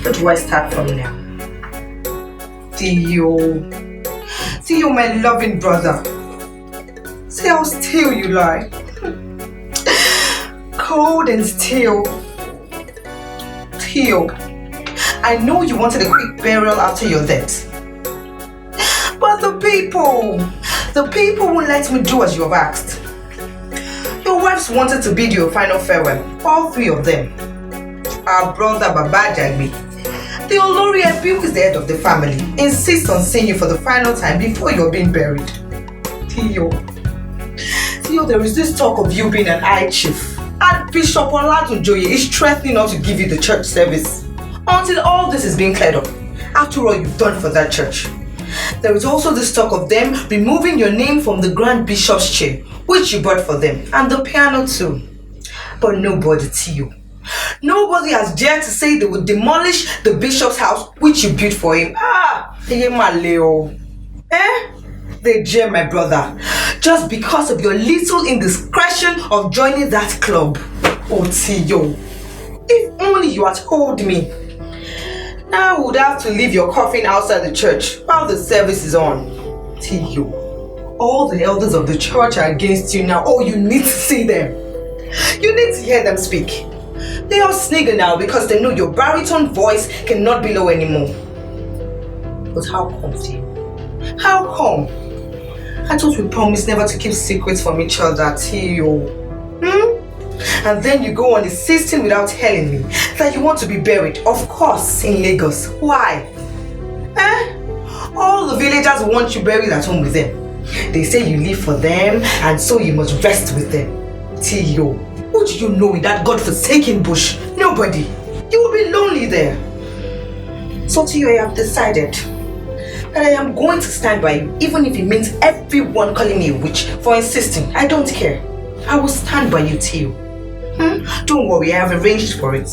Where do I start from now? Theo, my loving brother. See how still you lie. Cold and still. Theo, I know you wanted a quick burial after your death. But the people won't let me do as you have asked. Your wives wanted to bid you a final farewell, all three of them. Our brother Baba Jagbe, the Olori Ebi, who is the head of the family, insists on seeing you for the final time before you're being buried. Theo, there is this talk of you being an high chief, and Bishop Olatunjoye is threatening not to give you the church service until all this is being cleared up. After all you've done for that church. There is also this talk of them removing your name from the Grand Bishop's chair, which you bought for them, and the piano too. But nobody, Theo, nobody has dared to say they would demolish the bishop's house which you built for him. They jeer, my brother, just because of your little indiscretion of joining that club. Oh, Theo, if only you had told me. Now I would have to leave your coffin outside the church while the service is on. Theo, all the elders of the church are against you now. Oh, you need to see them. You need to hear them speak. They all snigger now because they know your baritone voice cannot be low anymore. But how come, Theo? How come? I thought we promised never to keep secrets from each other, Theo. And then you go on insisting without telling me that you want to be buried, of course, in Lagos. Why? All the villagers want you buried at home with them. They say you live for them and so you must rest with them. Theo, who do you know in that God-forsaken bush? Nobody. You will be lonely there. So Theo, I have decided that I am going to stand by you, even if it means everyone calling me a witch for insisting. I don't care. I will stand by you, Theo. Don't worry, I have arranged for it.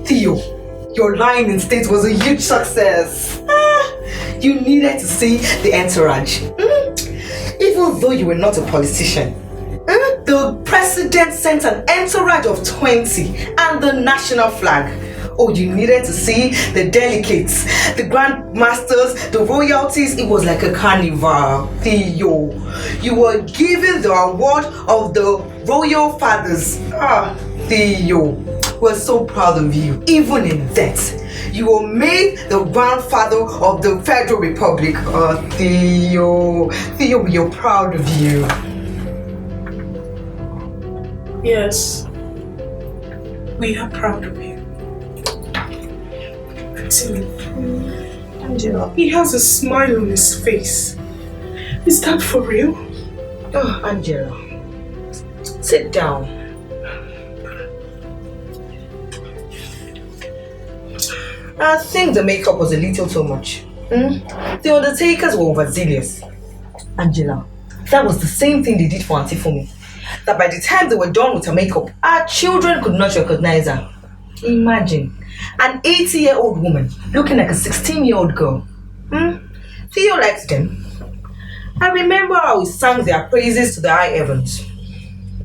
Theo, your lying in state was a huge success. You needed to see the entourage. Even though you were not a politician, the president sent an entourage of 20 and the national flag. Oh, you needed to see the delegates, the grand masters, the royalties. It was like a carnival. Theo, you were given the award of the royal fathers. Theo, we're so proud of you. Even in death, you were made the grandfather of the Federal Republic. Theo, we are proud of you. Yes, we are proud of you. Angela. He has a smile on his face. Is that for real? Oh, Angela. Sit down. I think the makeup was a little too much. The undertakers were overzealous. Angela, that was the same thing they did for Auntie Fumi. That by the time they were done with her makeup, our children could not recognize her. Imagine. An 80-year-old woman looking like a 16-year-old girl. Theo liked them. I remember how he sang their praises to the high heavens.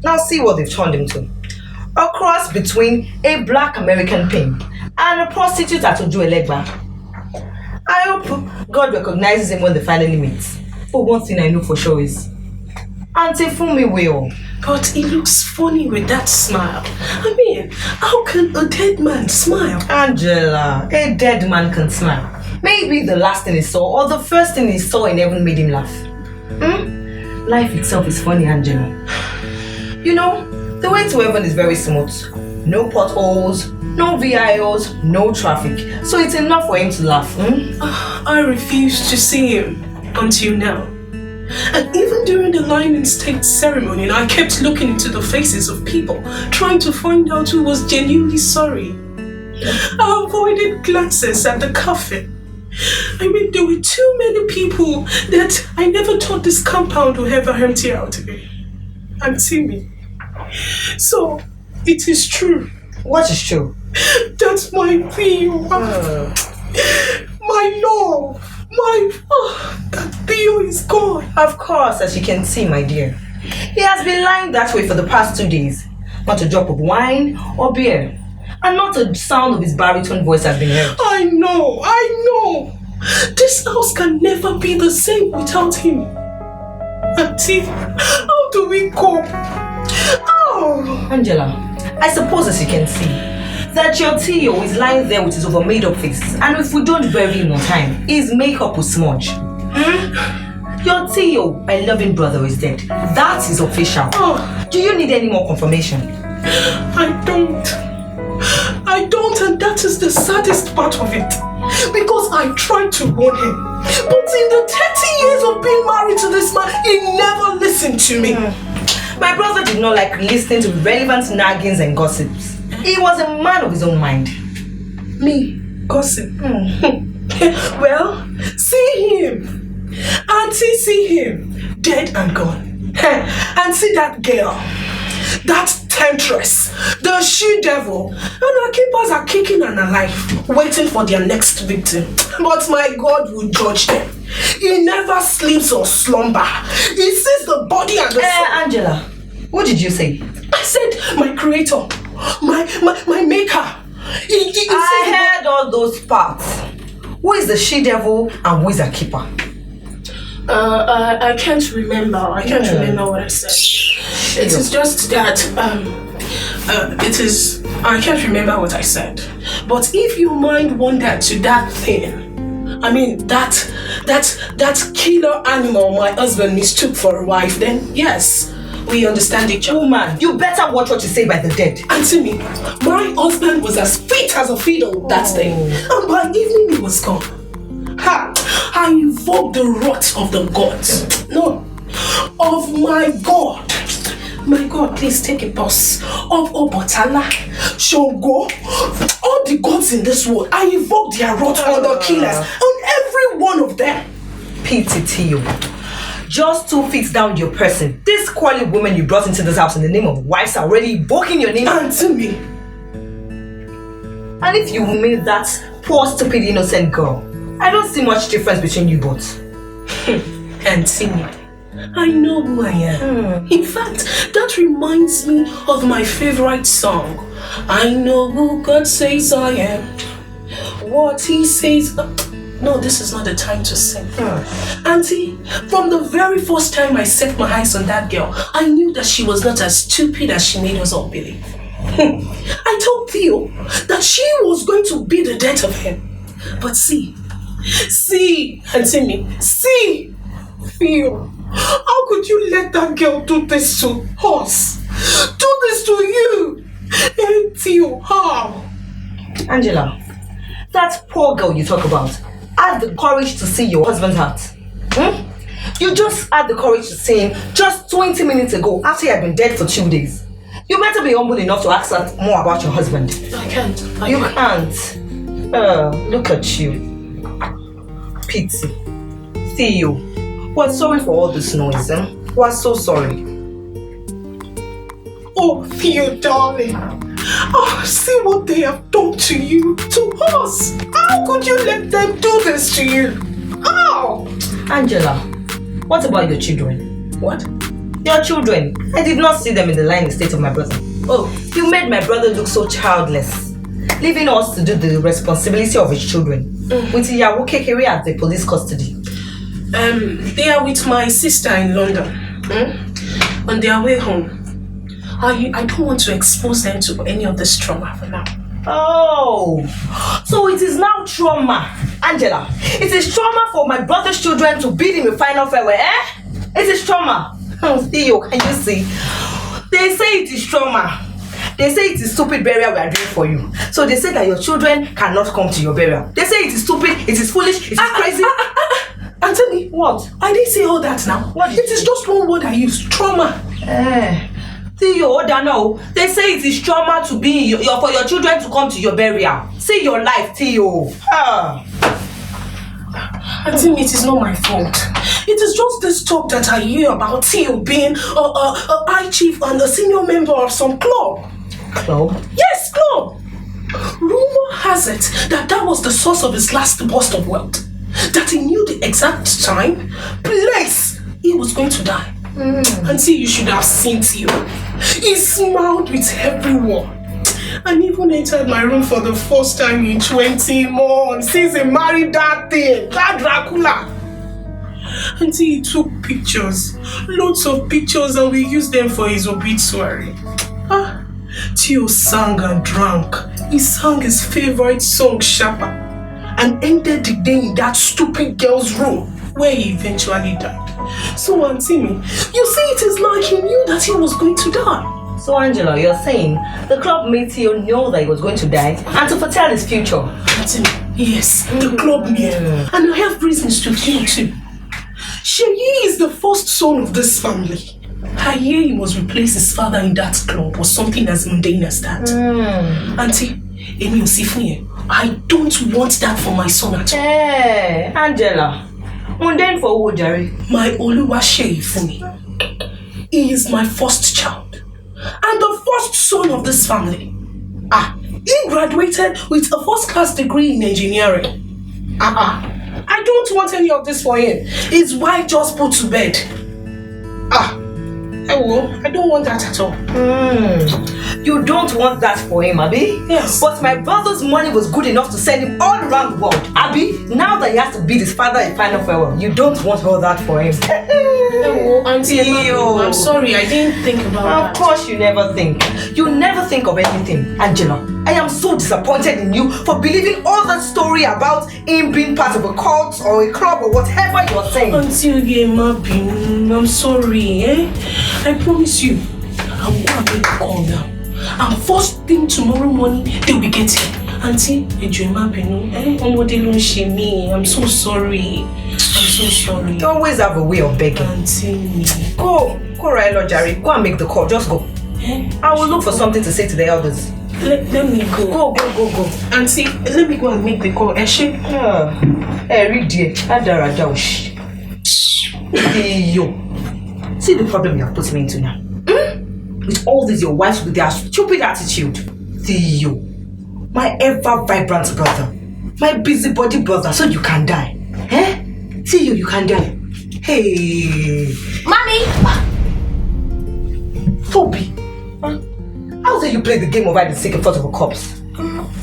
Now see what they've turned him to. A cross between a black American pimp and a prostitute at Ojo Elegba. I hope God recognizes him when they finally meet. But one thing I know for sure is Auntie Fumi will. But he looks funny with that smile. I mean, how can a dead man smile? Angela, a dead man can smile. Maybe the last thing he saw or the first thing he saw in heaven made him laugh. Life itself is funny, Angela. You know, the way to heaven is very smooth. No potholes, no VIOs, no traffic. So it's enough for him to laugh. I refused to see him until now. And even during the line in state ceremony, I kept looking into the faces of people, trying to find out who was genuinely sorry. I avoided glances at the coffin. I mean, there were too many people that I never thought this compound would ever empty out again. And see me. So, it is true. What is true? That's my Theo. My love. That Theo is gone. Of course, as you can see, my dear. He has been lying that way for the past 2 days. Not a drop of wine or beer. And not a sound of his baritone voice has been heard. I know. This house can never be the same without him. Auntie, how do we cope? Oh. Angela, I suppose as you can see, that your Theo is lying there with his over made up face, and if we don't bury him on time, his makeup will smudge. Your Theo, my loving brother, is dead. That is official. Oh. Do you need any more confirmation? I don't, and that is the saddest part of it. Because I tried to warn him. But in the 30 years of being married to this man, he never listened to me. My brother did not like listening to relevant naggings and gossips. He was a man of his own mind. Me? Gossip? Well, see him. Auntie, see him. Dead and gone. And see that girl. That temptress. The she-devil. And our keepers are kicking and alive, waiting for their next victim. But my God will judge them. He never sleeps or slumber. He sees the body and the soul. Angela, what did you say? I said my creator, my maker. I heard all those parts. Who is the she-devil and who is the keeper? I can't remember. I can't remember what I said. It is just that I can't remember what I said. But if you mind wander to that thing, I mean that killer animal my husband mistook for a wife, then yes, we understand each other. Woman, you better watch what you say by the dead. Answer me. My husband was as fit as a fiddle that day, and by evening he was gone. I invoked the wrath of the gods. No, of my God. My God, please take a pause. Of Obatala, Shogo, all the gods in this world, I invoke their wrath on the killers, on every one of them. Pity to you. Just 2 feet down your person. This quality woman you brought into this house in the name of wives are already invoking your name. Answer me. And if you made that poor, stupid, innocent girl, I don't see much difference between you both. Answer me. I know who I am. In fact, that reminds me of my favorite song. I know who God says I am. What he says. No, this is not the time to sing. Auntie, from the very first time I set my eyes on that girl, I knew that she was not as stupid as she made us all believe. I told Theo that she was going to be the death of him. But see, Auntie me, see, Theo. How could you let that girl do this to us? Do this to you? And Theo, how? Angela, that poor girl you talk about had the courage to see your husband's heart. You just had the courage to see him just 20 minutes ago after he had been dead for 2 days. You better be humble enough to ask her more about your husband. I can't. You can't. Look at you. Pity. Theo. We're sorry for all this noise, We're so sorry. Oh, Theo, darling. Oh, see what they have done to you, to us. How could you let them do this to you? How? Angela, what about your children? What? Your children. I did not see them in the lying state of my brother. Oh, you made my brother look so childless, leaving us to do the responsibility of his children. With Iyawo Kekere at the police custody. They are with my sister in London. On their way home. I don't want to expose them to any of this trauma for now. Oh, so it is now trauma, Angela. It is trauma for my brother's children to bid him a final farewell, It is trauma. Theo, can you see? They say it is trauma. They say it is stupid burial we are doing for you. So they say that your children cannot come to your burial. They say it is stupid, it is foolish, it is crazy. And tell me what? I didn't say all that now. It is just one word I used. Trauma. Theo, no. They say it is trauma to be for your children to come to your burial. See your life, Theo. Auntie, it is not my fault. It is just this talk that I hear about Theo being a high chief and a senior member of some club. Club? Yes, club. Rumor has it that was the source of his last burst of wealth. That he knew the exact time, place he was going to die. Auntie, you should have seen Theo. He smiled with everyone. And even entered my room for the first time in 20 months since he married that thing, that Dracula. Until he took pictures, lots of pictures, and we used them for his obituary. Theo sang and drank. He sang his favorite song, Shabba, and ended the day in that stupid girl's room where he eventually died. So, Auntie me, you see, it is like he knew that he was going to die. So, Angela, you're saying the club made Theo know that he was going to die and to foretell his future? Auntie me, yes, the club made. And I have reasons to think too. Sheyi is the first son of this family. I hear he must replace his father in that club or something as mundane as that. Auntie, Emi Osifunye, I don't want that for my son at all. Hey, Angela, mundane for who, Jerry? My Oluwaseyi Fumi. He is my first child and the first son of this family. He graduated with a first-class degree in engineering. I don't want any of this for him. His wife just put to bed. I don't want that at all. You don't want that for him, Abi? Yes. But my brother's money was good enough to send him all around the world. Abi, now that he has to bid his father in final farewell, you don't want all that for him. Auntie, I'm sorry, I didn't think about that. Of course you never think. You never think of anything. Angela, I am so disappointed in you for believing all that story about him being part of a cult or a club or whatever you're saying. Auntie, I'm sorry, I promise you, I'm going to make a call now. And first thing tomorrow morning, they'll be getting. Auntie, I'm so sorry. I'm so sorry. You always have a way of begging. Auntie. Go right, Lord Jerry. Go and make the call. Just go. I will look for something to say to the elders. Let me go. Go. Auntie, let me go and make the call. Read dear. Yo. See the problem you have put me into now. With all these your wives with their stupid attitude. Theo, my ever vibrant brother, my busybody brother, so you can die. Theo, you can die. Hey, Mommy! Toby, how dare you play the game of hide and seek in front of a corpse?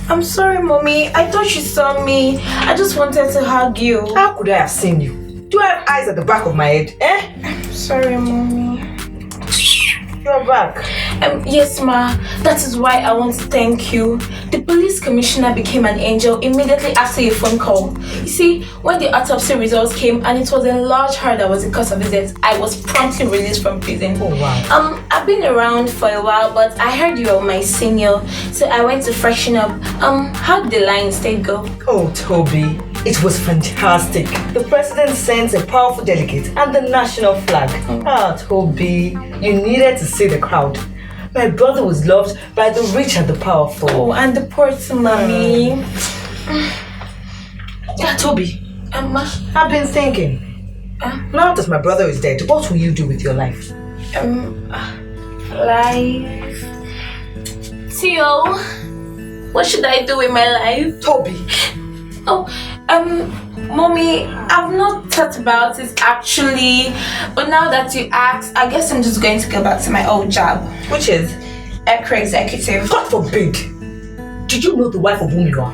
I'm sorry, Mommy. I thought you saw me. I just wanted to hug you. How could I have seen you? Do I have eyes at the back of my head? Sorry, Mommy. You're back. Yes, Ma. That is why I want to thank you. The police commissioner became an angel immediately after your phone call. You see, when the autopsy results came and it was enlarged her that was the cause of his death, I was promptly released from prison. Oh, wow. I've been around for a while, but I heard you were my senior, so I went to freshen up. How did the line instead go? Oh, Toby, it was fantastic. The president sent a powerful delegate and the national flag. Toby, you needed to see the crowd. My brother was loved by the rich and the powerful. Oh, and the poor too, Mommy. Toby, I've been thinking. Now that my brother is dead, what will you do with your life? Life. Theo, what should I do with my life? Toby. Mommy, I've not thought about it actually, but now that you asked, I guess I'm just going to go back to my old job. Which is? Echo executive. God forbid! Did you know the wife of whom you are?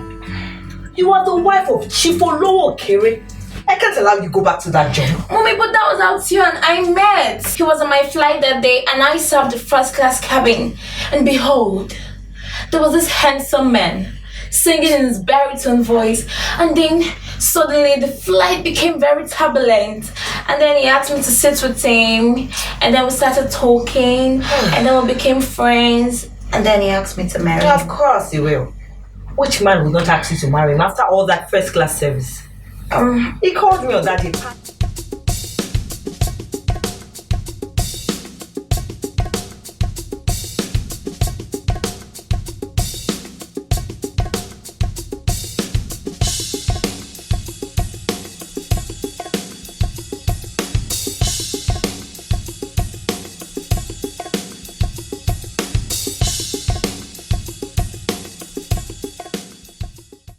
You are the wife of Chief Olowo Okere. I can't allow you to go back to that job. Mommy, but that was how Theo and I met. He was on my flight that day and I served the first class cabin. And behold, there was this handsome man singing in his baritone voice, and then suddenly the flight became very turbulent, and then he asked me to sit with him, and then we started talking, and then we became friends, and then he asked me to marry him. Of course he will. Which man would not ask you to marry him after all that first class service? He called me on that day.